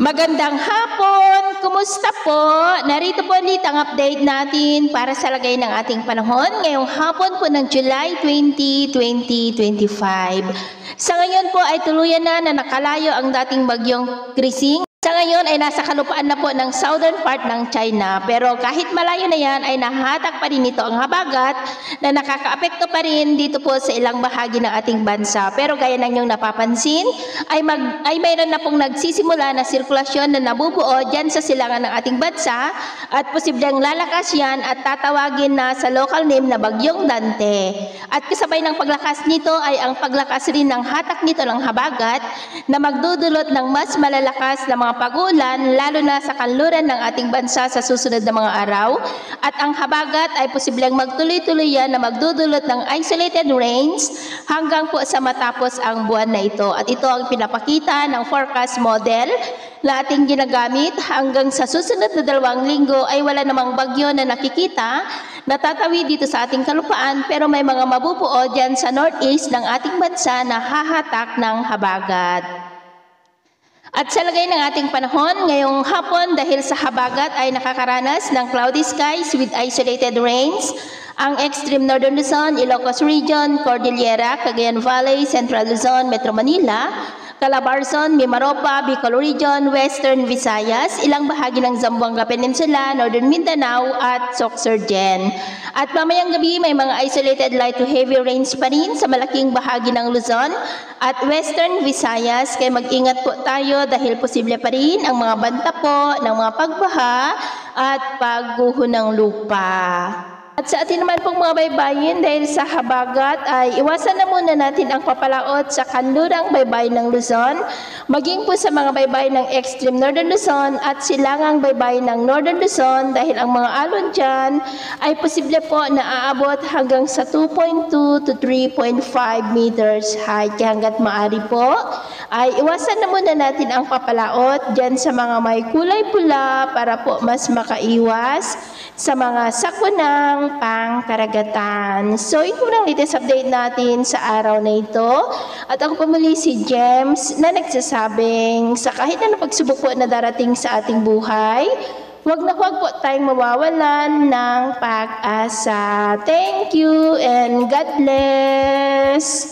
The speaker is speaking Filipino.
Magandang hapon! Kumusta po? Narito po ulit ang update natin para sa lagay ng ating panahon ngayong hapon po ng July 20, 2025. Sa ngayon po ay tuluyan na nakalayo ang dating bagyong Krising. Sa ngayon ay nasa kalupaan na po ng southern part ng China, pero kahit malayo na yan ay nahatak pa rin ito ang habagat na nakakaapekto pa rin dito po sa ilang bahagi ng ating bansa. Pero gaya ng inyong napapansin ay mayroon na pong nagsisimula na sirkulasyon na nabubuo dyan sa silangan ng ating bansa at posibleng lalakas yan at tatawagin na sa local name na Bagyong Dante. At kasabay ng paglakas nito ay ang paglakas rin ng hatak nito ng habagat na magdudulot ng mas malalakas na mga pag-ulan lalo na sa kanluran ng ating bansa sa susunod na mga araw. At ang habagat ay posibleng magtuloy-tuloy yan na magdudulot ng isolated rains hanggang po sa matapos ang buwan na ito. At ito ang pinapakita ng forecast model na ating ginagamit hanggang sa susunod na 2 linggo ay wala namang bagyo na nakikita na tatawid dito sa ating kalupaan, pero may mga mabubuo dyan sa northeast ng ating bansa na hahatak ng habagat. At sa lagay ng ating panahon, ngayong hapon dahil sa habagat ay nakakaranas ng cloudy skies with isolated rains ang extreme northern Luzon, Ilocos Region, Cordillera, Cagayan Valley, Central Luzon, Metro Manila, Calabarzon, Mimaropa, Bicol Region, Western Visayas, ilang bahagi ng Zamboanga Peninsula, Northern Mindanao at Sorsogon. At mamayang gabi may mga isolated light to heavy rains pa rin sa malaking bahagi ng Luzon at Western Visayas, kaya mag-ingat po tayo dahil posible pa rin ang mga banta po ng mga pagbaha at pagguho ng lupa. At sa atin naman pong mga baybayin, dahil sa habagat ay iwasan na muna natin ang papalaot sa kanlurang baybay ng Luzon, maging po sa mga baybay ng extreme northern Luzon at silangang baybay ng northern Luzon dahil ang mga alon dyan ay posible po na aabot hanggang sa 2.2 to 3.5 meters high. Kaya hanggat maaari po ay iwasan na muna natin ang papalaot dyan sa mga may kulay pula para po mas makaiwas sa mga sakunang pangkaragatan. So, ito lang latest update natin sa araw na ito. At ako pumuli si James na nagsasabing sa kahit na pagsubok po na darating sa ating buhay, huwag po tayong mawawalan ng pag-asa. Thank you and God bless!